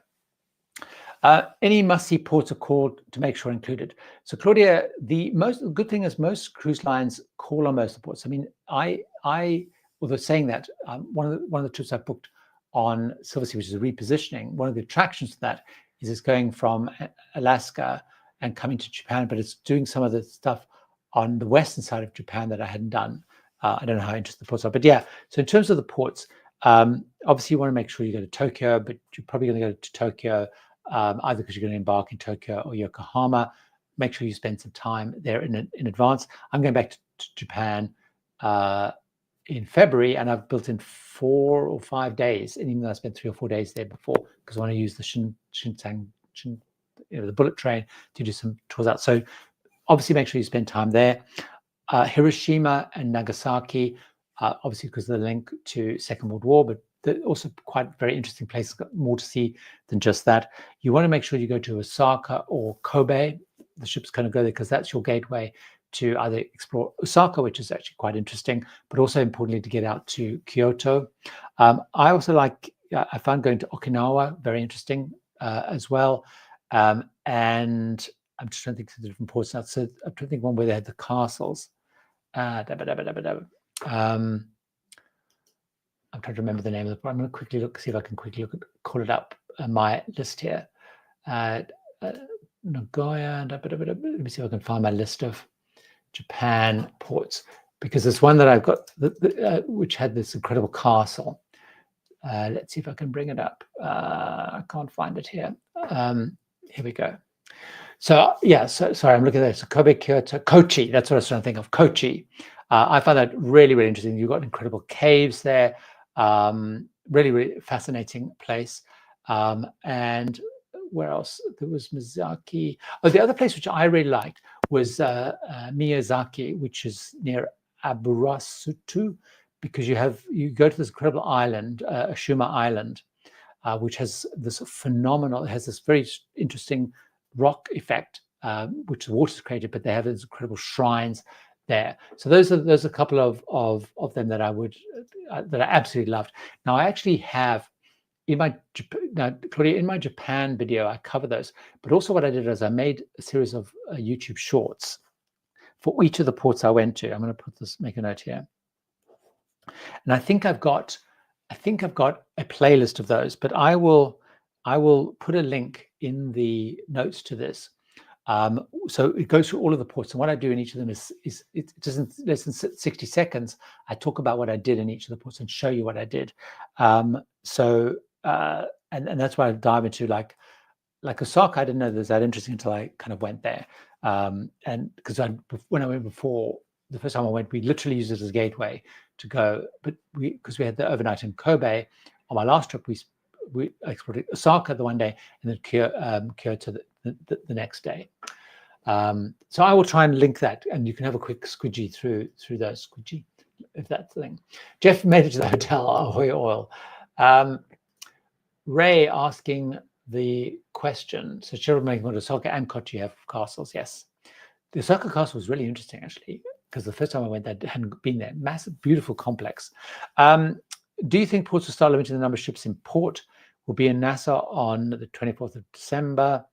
any must-see ports are called to make sure included. So Claudia, the good thing is most cruise lines call on most of the ports. I mean, although saying that, one of the trips I booked on Silversea, which is a repositioning, one of the attractions to that is it's going from Alaska and coming to Japan, but it's doing some of the stuff on the western side of Japan that I hadn't done. I don't know how interesting the ports are, but yeah. So in terms of the ports, obviously you want to make sure you go to Tokyo, but you're probably going to go to Tokyo either because you're going to embark in Tokyo or Yokohama. Make sure you spend some time there in advance. I'm going back to Japan in February, and I've built in 4 or 5 days, and even though I spent 3 or 4 days there before, because I want to use the the bullet train to do some tours out. So obviously make sure you spend time there. Hiroshima and Nagasaki, obviously because of the link to Second World War, but they're also quite very interesting places, got more to see than just that. You want to make sure you go to Osaka or Kobe. The ship's going to go there because that's your gateway to either explore Osaka, which is actually quite interesting, but also importantly to get out to Kyoto. I also I found going to Okinawa very interesting as well. And I'm just trying to think of the different ports now. So I'm trying to think one where they had the castles. I'm trying to remember the name of the port. I'm going to quickly look, see if I can quickly call it up on my list here. Nagoya. Let me see if I can find my list of Japan ports, because there's one that I've got which had this incredible castle. Let's see if I can bring it up. I can't find it here. Here we go. So yeah, sorry, I'm looking at this. So Kobe, Kyoto, Kochi. That's what I was trying to think of. Kochi. I find that really, really interesting. You've got incredible caves there. Really, really fascinating place. And where else? There was Miyazaki. Oh, the other place which I really liked was Miyazaki, which is near Aburasutu, because you go to this incredible island, Ashuma Island, which has this phenomenal. It has this very interesting rock effect, which the water's created, but they have these incredible shrines there. So those are a couple of them that I absolutely loved. Now I actually have Claudia, in my Japan video, I cover those. But also what I did is I made a series of YouTube shorts for each of the ports I went to. I'm going to make a note here. And I think I've got a playlist of those, but I will put a link in the notes to this. So it goes through all of the ports, and what I do in each of them is it doesn't less than 60 seconds. I talk about what I did in each of the ports and show you what I did. And that's why I dive into like Osaka. I didn't know that was that interesting until I kind of went there. And because when I went before, the first time I went, we literally used it as a gateway to go. But because we had the overnight in Kobe on my last trip, we explored Osaka the one day and then Kyoto the next day. So I will try and link that, and you can have a quick squidgy through those squidgy, if that's the thing. Jeff made it to the hotel. Ahoy oil. Ray asking the question. So children making to Osaka and Kochi have castles. Yes, the Osaka castle was really interesting actually, because the first time I went there, I hadn't been there. Massive, beautiful complex. Do you think ports will start limiting the number of ships in port? Will be in Nassau on the 24th of December,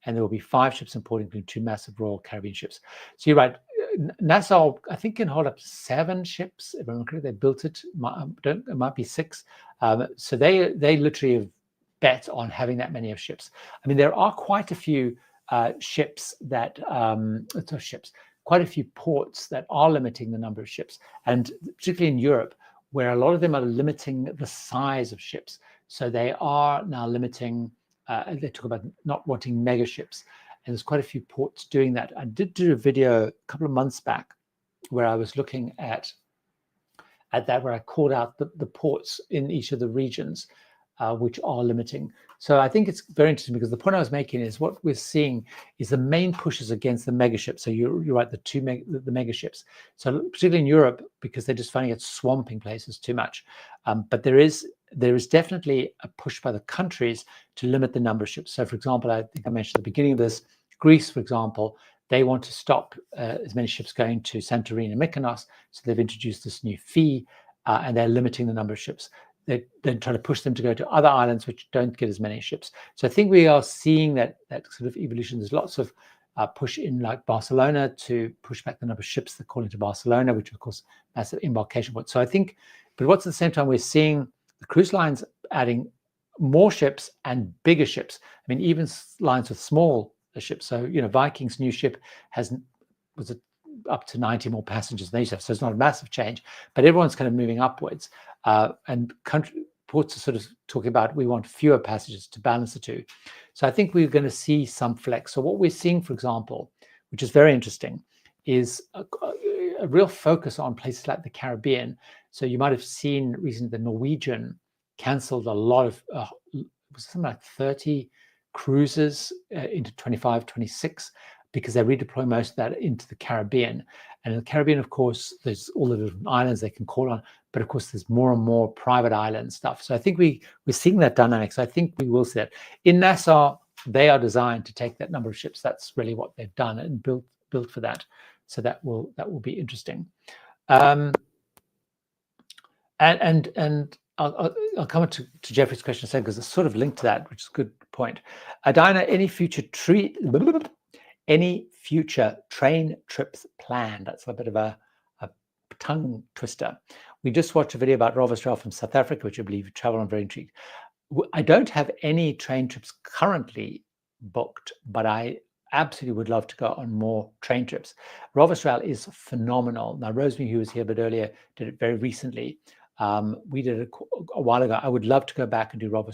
and there will be 5 ships in port, including 2 massive Royal Caribbean ships. So you're right. Nassau, I think, can hold up 7 ships. If I'm correct, they built it. It might be 6. So they literally have bet on having that many of ships. I mean, there are quite a few ships that quite a few ports that are limiting the number of ships, and particularly in Europe, where a lot of them are limiting the size of ships. So they are now limiting. They talk about not wanting mega ships, and there's quite a few ports doing that. I did do a video a couple of months back where I was looking at that, where I called out the ports in each of the regions which are limiting. So I think it's very interesting, because the point I was making is what we're seeing is the main pushes against the megaships. So you're right, the megaships. So particularly in Europe, because they're just finding it swamping places too much. But there is definitely a push by the countries to limit the number of ships. So for example, I think I mentioned at the beginning of this, Greece, for example, they want to stop as many ships going to Santorini and Mykonos. So they've introduced this new fee, and they're limiting the number of ships. They're trying to push them to go to other islands which don't get as many ships. So I think we are seeing that sort of evolution. There's lots of push in like Barcelona to push back the number of ships that call into Barcelona, which of course massive embarkation port. So I think, but what's at the same time, we're seeing the cruise lines adding more ships and bigger ships. I mean, even lines with small ships. So, you know, Viking's new ship was up to 90 more passengers than they used to have. So it's not a massive change, but everyone's kind of moving upwards. And ports are sort of talking about, we want fewer passengers to balance the two. So I think we're going to see some flex. So what we're seeing, for example, which is very interesting, is a real focus on places like the Caribbean. So you might have seen recently the Norwegian cancelled a lot of, something like 30 cruises into 25, 26, because they're redeploying most of that into the Caribbean. And in the Caribbean, of course, there's all the different islands they can call on, but of course, there's more and more private island stuff. So I think we're seeing that dynamic. So I think we will see that. In Nassau, they are designed to take that number of ships. That's really what they've done and built for that. So that will be interesting. And I'll come to Jeffrey's question in a second, because it's sort of linked to that, which is a good point. Dinah, any future train trips planned? That's a bit of a tongue twister. We just watched a video about Rover from South Africa, which I believe you travel on. Very intrigued. I don't have any train trips currently booked, but I absolutely would love to go on more train trips. Rover is phenomenal. Now, Rosemary, who was here a bit earlier, did it very recently. We did it a while ago. I would love to go back and do Rover.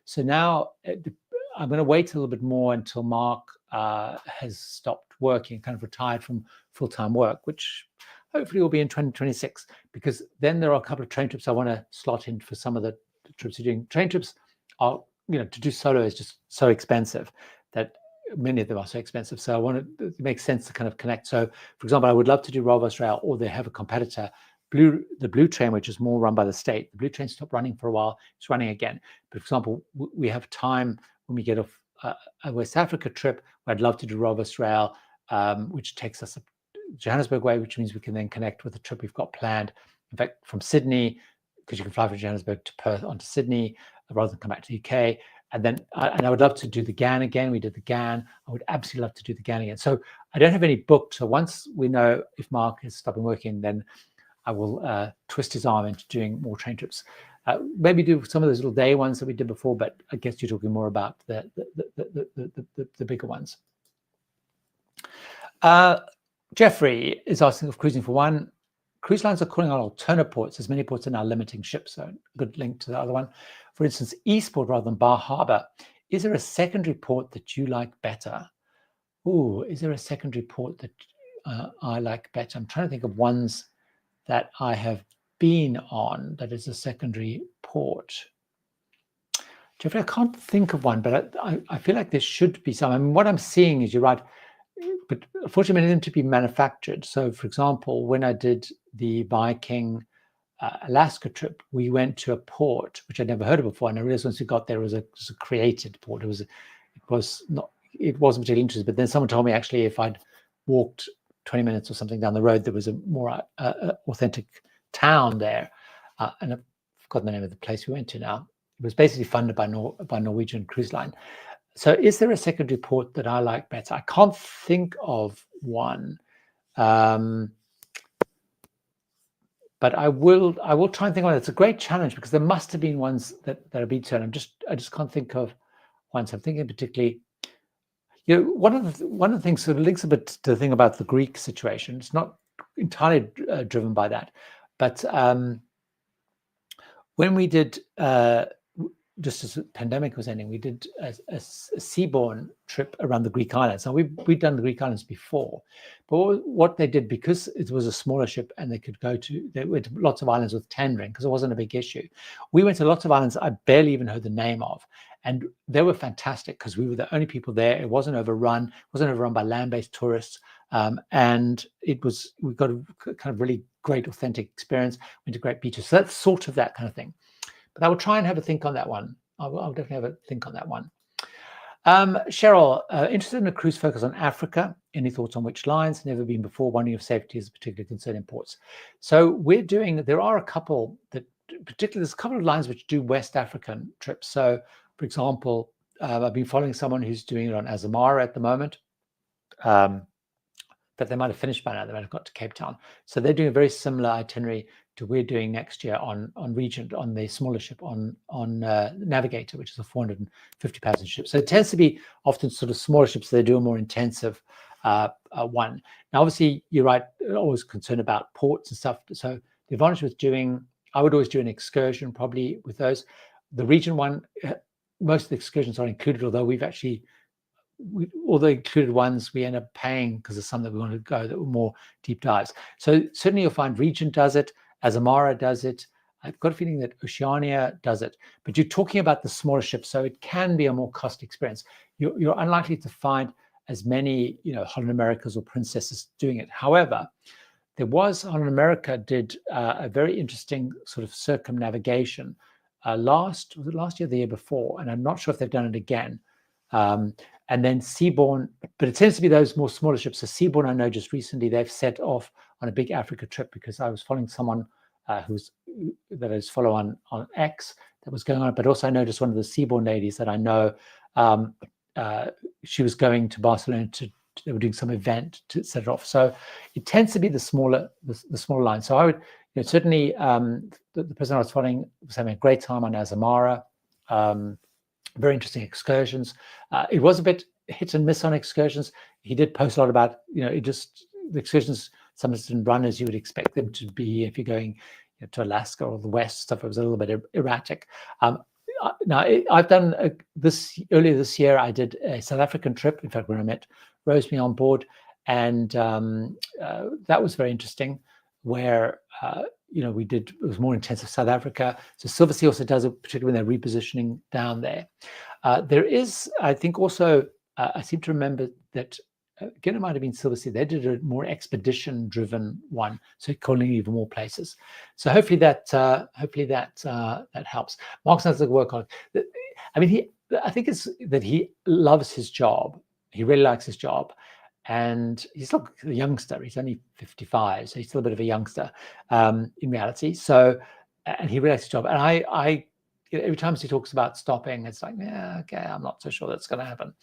So now I'm going to wait a little bit more until Mark has stopped working, kind of retired from full-time work, which hopefully will be in 2026, because then there are a couple of train trips I want to slot in for some of the trips you're doing. Train trips are, you know, to do solo is just so expensive that many of them are so expensive. So I want to, it makes sense to kind of connect. So for example, I would love to do Rover, or they have a competitor, the Blue Train, which is more run by the state. The Blue Train stopped running for a while. It's running again. But for example, we have time when we get off a West Africa trip, where I'd love to do Rover, which takes us up Johannesburg way, which means we can then connect with the trip we've got planned. In fact, from Sydney, because you can fly from Johannesburg to Perth onto Sydney rather than come back to the UK. And then I would love to do the GAN again. We did the GAN. I would absolutely love to do the GAN again. So I don't have any booked. So once we know if Mark is stopping working, then I will twist his arm into doing more train trips. Maybe do some of those little day ones that we did before, but I guess you're talking more about the bigger ones. Jeffrey is asking if cruising for one. Cruise lines are calling on alternate ports, as many ports are now limiting ships. So good link to the other one. For instance, Eastport rather than Bar Harbor. Is there a secondary port that you like better? Ooh, is there a secondary port that I like better? I'm trying to think of ones that I have been on that is a secondary port. Jeffrey, I can't think of one, but I feel like there should be some. I mean, what I'm seeing is, you're right, but unfortunately, many of them to be manufactured. So, for example, when I did the Viking Alaska trip, we went to a port which I'd never heard of before, and I realized once we got there, it was a created port. It wasn't particularly interesting. But then someone told me, actually, if I'd walked 20 minutes or something down the road, there was a more authentic town there, and I've forgotten the name of the place we went to now. It was basically funded by Norwegian Cruise Line. So is there a secondary port that I like better? I can't think of one, but I will try and think of it. It's a great challenge, because there must have been ones that are being turned. I just can't think of ones. I'm thinking particularly, you know, one of the things that links a bit to the thing about the Greek situation. It's not entirely driven by that, but when we did, just as the pandemic was ending, we did a seaborne trip around the Greek islands. Now, we'd done the Greek islands before, but what they did, because it was a smaller ship and they went to lots of islands with tendering, because it wasn't a big issue. We went to lots of islands I barely even heard the name of, And they were fantastic because we were the only people there. It wasn't overrun. It wasn't overrun by land-based tourists. And we got a kind of really great, authentic experience. Went to great beaches. So that's sort of that kind of thing. But I will try and have a think on that one. I'll definitely have a think on that one. Cheryl, interested in a cruise focus on Africa. Any thoughts on which lines? Never been before. Wondering if safety is a particular concern in ports. So there are a couple that, particularly there's a couple of lines which do West African trips. So for example, I've been following someone who's doing it on Azamara at the moment. But they might have finished by now. They might have got to Cape Town. So they're doing a very similar itinerary to we're doing next year on Regent, on the smaller ship, on Navigator, which is a 450 passenger ship. So it tends to be often sort of smaller ships. So they do a more intensive one. Now, obviously, you're right. Always concerned about ports and stuff. So the advantage with I would always do an excursion probably with those. The Regent one, most of the excursions are included, although all the included ones we end up paying because of some that we want to go that were more deep dives. So certainly you'll find Regent does it, Azamara does it. I've got a feeling that Oceania does it, but you're talking about the smaller ships, so it can be a more costly experience. You're unlikely to find as many, Holland Americas or Princesses doing it. However, Holland America did a very interesting sort of circumnavigation last year, the year before, and I'm not sure if they've done it again. And then Seabourn, but it tends to be those more smaller ships. So Seabourn, I know just recently they've set off on a big Africa trip because I was following someone that I was follow on X that was going on. But also I noticed one of the Seabourn ladies that I know, she was going to Barcelona they were doing some event to set it off. So it tends to be the smaller line. So I would certainly the person I was following was having a great time on Azamara. Very interesting excursions. It was a bit hit and miss on excursions. He did post a lot about, the excursions sometimes didn't run as you would expect them to be if you're going to Alaska or the West stuff. It was a little bit erratic. Now, I've done earlier this year, I did a South African trip. In fact, when I met Rosemary on board, and that was very interesting where, it was more intensive South Africa. So Silversea also does it, particularly when they're repositioning down there. There is, I think also, I seem to remember that, again, it might have been Silversea, they did a more expedition-driven one, so calling even more places. So hopefully that helps. Mark sounds like work on it. I mean, I think it's that he loves his job. He really likes his job. And he's still a youngster. He's only 55, so he's still a bit of a youngster in reality. So, and he realized his job. And I every time he talks about stopping, it's like, yeah, okay, I'm not so sure that's going to happen.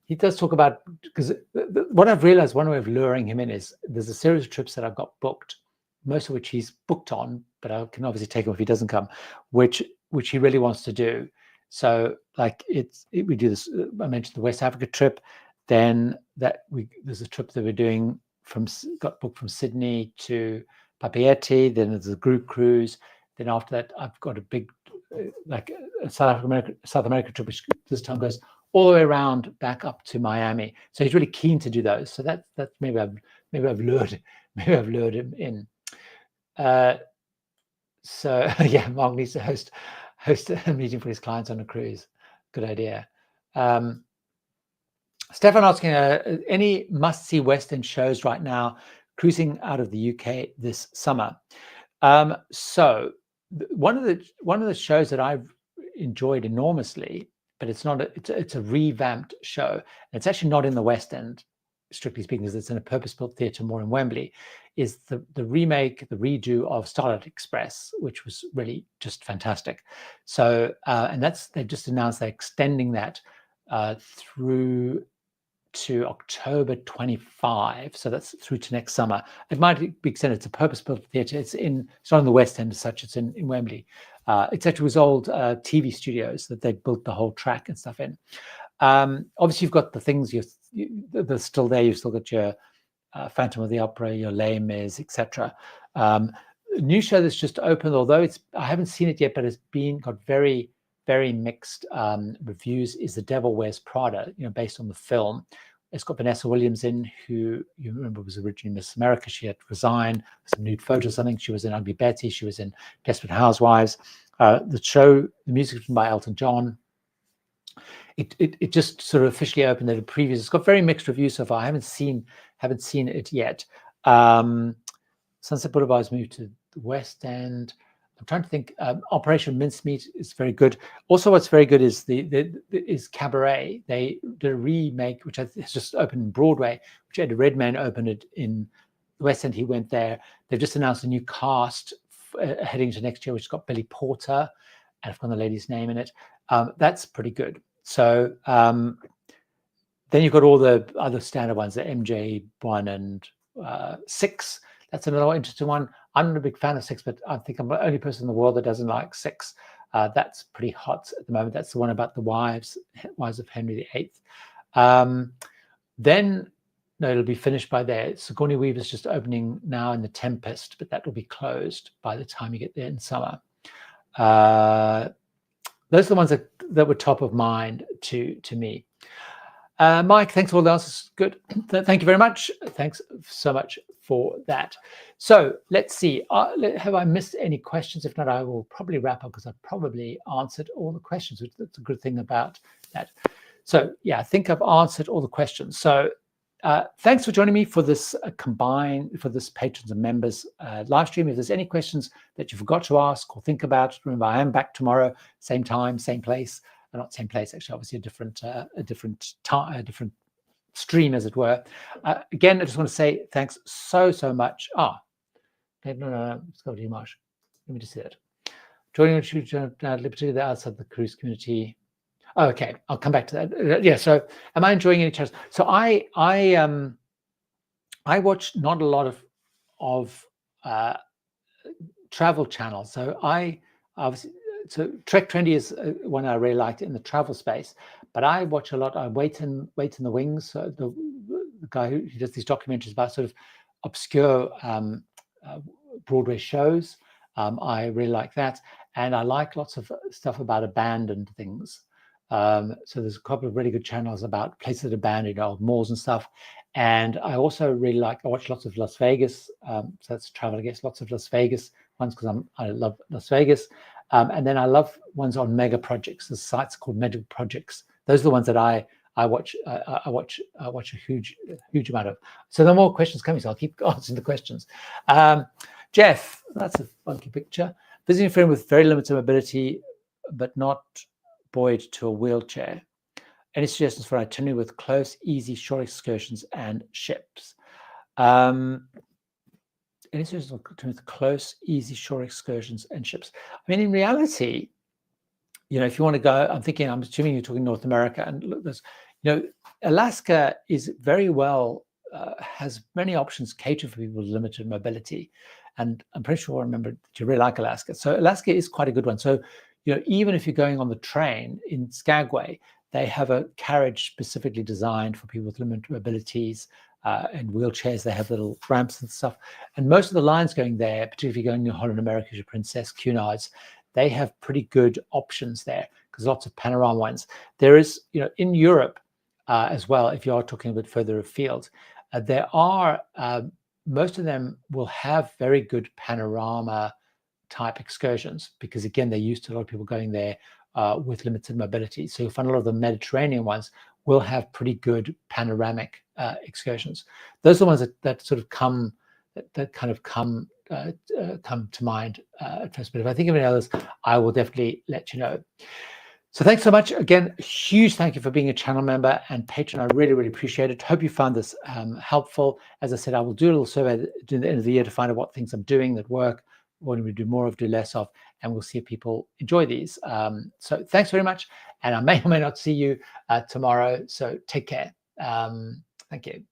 He does talk about, because what I've realized, one way of luring him in is there's a series of trips that I've got booked, most of which he's booked on, but I can obviously take him if he doesn't come, which he really wants to do. So, like we do this. I mentioned the West Africa trip. Then there's a trip that we're doing got booked from Sydney to Papeete. Then there's a group cruise. Then after that, I've got a big a South America trip, which this time goes all the way around back up to Miami. So he's really keen to do those. So that's maybe I've lured him in. So yeah, Mark needs to host a meeting for his clients on a cruise. Good idea. Stefan asking, any must-see West End shows right now cruising out of the UK this summer? So one of the shows that I've enjoyed enormously, but it's a revamped show. And it's actually not in the West End, strictly speaking, because it's in a purpose-built theatre more in Wembley, is the redo of Starlight Express, which was really just fantastic. So, and they've just announced they're extending that through to October 25. So that's through to next summer. It might be extended to purpose-built theatre. It's not in the West End as such, it's in Wembley. It's actually was old TV studios that they built the whole track and stuff in. Obviously, you've got the things they're still there. You've still got your Phantom of the Opera, your Les Mis, etc. New show that's just opened, although I haven't seen it yet, but it's got very, very mixed reviews, is The Devil Wears Prada, based on the film. It's got Vanessa Williams in, who you remember was originally Miss America. She had resigned, some nude photos, I think. She was in Ugly Betty. She was in Desperate Housewives. The music written by Elton John. it just sort of officially opened at a previous. It's got very mixed reviews so far. I haven't seen it yet. Sunset Boulevard's moved to the West End. I'm trying to think. Operation Mincemeat is very good. Also, what's very good is is Cabaret. They did a remake, which has just opened in Broadway, which Ed Redmayne opened it in the West End. He went there. They've just announced a new cast heading to next year, which has got Billy Porter, and I've got the lady's name in it. That's pretty good. So then you've got all the other standard ones, the MJ1 and 6. That's another interesting one. I'm not a big fan of 6, but I think I'm the only person in the world that doesn't like 6. That's pretty hot at the moment. That's the one about the wives of Henry VIII. Then, no, it'll be finished by there. Sigourney Weaver's just opening now in The Tempest, but that will be closed by the time you get there in summer. Those are the ones that were top of mind to me. Mike, thanks for all the answers. Good. Thank you very much. Thanks so much for that. So let's see. Have I missed any questions? If not, I will probably wrap up because I've probably answered all the questions, which that's a good thing about that. So yeah, I think I've answered all the questions. So thanks for joining me for this for this patrons and members live stream. If there's any questions that you forgot to ask or think about, remember I am back tomorrow, same time, same place. Not same place, actually, obviously a different stream, as it were. Again, I just want to say thanks so much. No, let's go to you, Marsh. Let me just see it. Joining Liberty outside the cruise community. Oh, okay, I'll come back to that. Yeah. So, am I enjoying any channels? So, I watch not a lot of travel channels. So I obviously. So Trek Trendy is one I really liked in the travel space, but I watch a lot. I Wait in the Wings, the guy who does these documentaries about sort of obscure Broadway shows. I really like that, and I like lots of stuff about abandoned things. So there's a couple of really good channels about places that are abandoned, old malls and stuff. And I also really I watch lots of Las Vegas. So that's travel, I guess, lots of Las Vegas ones because I love Las Vegas. And then I love ones on mega projects. The sites called mega projects. Those are the ones that I watch. I watch a huge amount of. So there are more questions coming, so I'll keep answering the questions. Jeff, that's a funky picture. Visiting a friend with very limited mobility, but not buoyed to a wheelchair. Any suggestions for an itinerary with close, easy, short excursions and ships? Any suggestions with close, easy, short excursions and ships? I mean, in reality, if you want to go, I'm assuming you're talking North America, and look, there's, Alaska is very well, has many options catered for people with limited mobility. And I'm pretty sure I remember that you really like Alaska. So Alaska is quite a good one. So, even if you're going on the train in Skagway, they have a carriage specifically designed for people with limited mobilities and wheelchairs. They have little ramps and stuff. And most of the lines going there, particularly if you're going to Holland America, your Princess, Cunards, they have pretty good options there because lots of panorama ones. There is, in Europe as well, if you are talking a bit further afield, there are, most of them will have very good panorama type excursions because, again, they're used to a lot of people going there with limited mobility. So you'll find a lot of the Mediterranean ones will have pretty good panoramic excursions. Those are the ones that sort of come to mind at first. But if I think of any others, I will definitely let you know. So thanks so much. Again, a huge thank you for being a channel member and patron. I really appreciate it. Hope you found this helpful. As I said, I will do a little survey at the end of the year to find out what things I'm doing that work, what we do more of, do less of, and we'll see if people enjoy these. So thanks very much. And I may or may not see you tomorrow. So take care. Thank you.